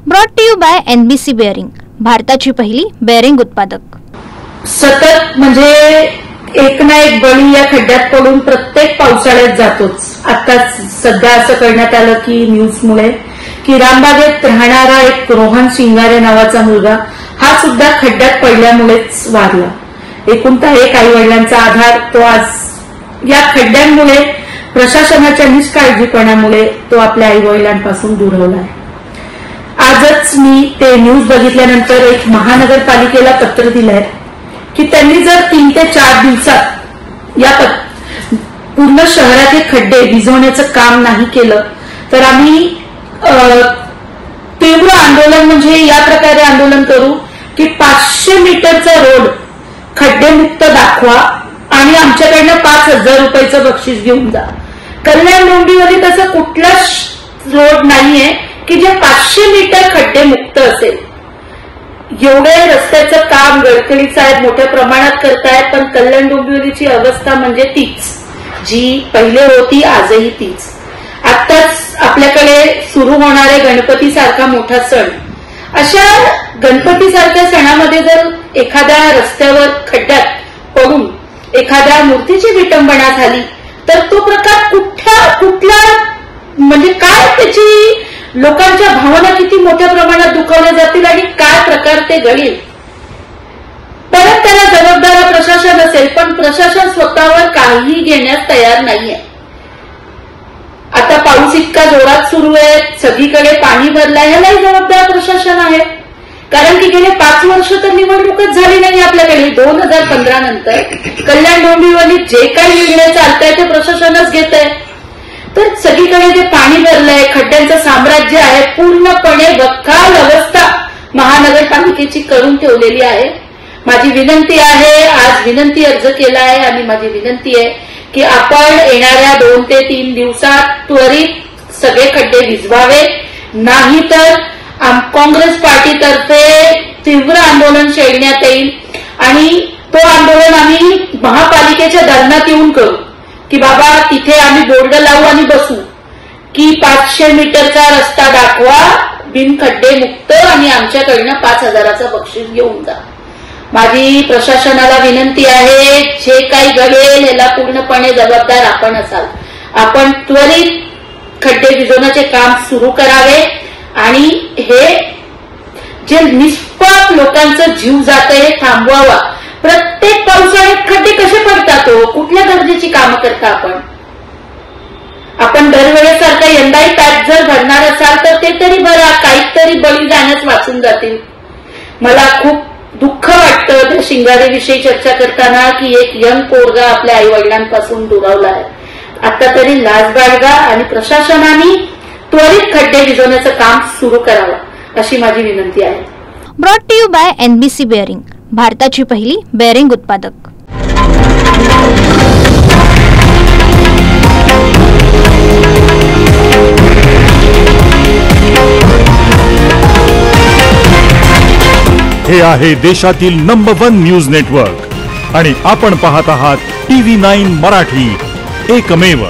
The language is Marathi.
Brought to you by NBC bearing, भारताची पहिली बेअरिंग उत्पादक। सतत म्हणजे एक ना एक बळी या खड्ड्यात पडून प्रत्येक पावसाळ्यात जातोच। आता सध्या असं करण्यात आलं की न्यूजमुळे की रामबागेत राहणारा एक रोहन शिंगारे नावाचा मुलगा हा सुद्धा खड्ड्यात पडल्यामुळेच वारला। एकुलता एक आई वडिलांचा आधार तो आज या खड्ड्यांमुळे प्रशासनाच्या निष्काळजीपणामुळे तो आपल्या आई वडिलांपासून दुरावला आहे। आजच मी ते न्यूज बघितल्यानंतर एक महानगरपालिकेला पत्र दिलंय की त्यांनी जर 3 ते 4 दिवसात या पूर्ण शहराचे खड्डे भिजवण्याचं काम नाही केलं तर आम्ही तीव्र आंदोलन म्हणजे या प्रकारे आंदोलन करू की 500 मीटरचा रोड खड्डेमुक्त दाखवा आणि आमच्याकडनं 5,000 रुपयाचं बक्षीस घेऊन जा। कल्याण डोंबिवली तसं कुठलाच रोड नाहीये की जे 500 मीटर खड्डे मुक्त असेल। एवढे रस्त्याचं काम गडकरी साहेब मोठ्या प्रमाणात करतायत, पण कल्याण डोंबिवलीची अवस्था म्हणजे तीच जी पहिले होती, आजही तीच। आताच आपल्याकडे सुरू होणारे गणपती सारखा मोठा सण, अशा गणपती सारख्या सणामध्ये जर एखाद्या रस्त्यावर खड्ड्यात पडून एखाद्या मूर्तीची विटंबना झाली तर तो प्रकार कुठला म्हणजे काय त्याची लोकांच्या भावना किती मोठ्या प्रमाणात दुखावल्या जातील आणि काय प्रकार ते घडेल। परत त्याला जबाबदार प्रशासन असेल, पण प्रशासन स्वतःवर काहीही घेण्यास तयार नाहीये। आता पाऊस इतका जोरात सुरू आहे, सगळीकडे पाणी भरलंय, ह्यालाही जबाबदार प्रशासन आहे। कारण की गेले 5 वर्ष तर निवडणूकच झाली नाही आपल्याकडे। 2015 नंतर कल्याण डोंबिवलीत जे काही निर्णय चालताय ते प्रशासनच घेत आहे। तर सगळीकडे जे पाणी भरलंय, खड्ड्यांचं साम्राज्य आहे, पूर्णपणे बदकाल अवस्था महानगरपालिकेची करून ठेवलेली आहे। माझी विनंती आहे, आज विनंती अर्ज केला आहे आणि माझी विनंती आहे की आपण येणाऱ्या 2 ते 3 दिवसात त्वरित सगळे खड्डे भिजवावे, नाहीतर काँग्रेस पार्टीतर्फे तीव्र आंदोलन छेडण्यात येईल आणि तो आंदोलन आम्ही महापालिकेच्या दालनात येऊन करू की बाबा तिथे आम्ही बोर्ड लावू आणि बसू की 500 मीटरचा रस्ता दाखवा बिन खड्डे मुक्त आणि आमच्याकडनं 5,000चं बक्षीस घेऊन जा। माझी प्रशासनाला विनंती आहे, जे काही घडेल याला पूर्णपणे जबाबदार आपण असाल। आपण त्वरित खड्डे भिजवण्याचे काम सुरू करावे आणि हे जे निष्पाप लोकांचा जीव जात आहे थांबवावा। प्रत्येक पावसाळ्यात खड्डे कसे पडतात हो? कुठल्या दर्जाची कामं करता आपण दरवेळेसारखा यंदाही पॅच जर भरणार असाल तर ते तरी भरा, काहीतरी बळी जाण्यास वाचून जातील। मला खूप दुःख वाटतं त्या शिंगारेविषयी चर्चा करताना की एक यंग पोरगा आपल्या आई वडिलांपासून दुरावला आहे। आता तरी लाज बाळगा आणि प्रशासनाने त्वरित खड्डे भिजवण्याचं काम सुरू करावं अशी माझी विनंती आहे। Brought to you by NBC bearing, भारताची पहिली बेअरिंग उत्पादक। हे आहे देशातील नंबर 1 न्यूज नेटवर्क आणि आपण पाहत आहात TV9 मराठी, एकमेव।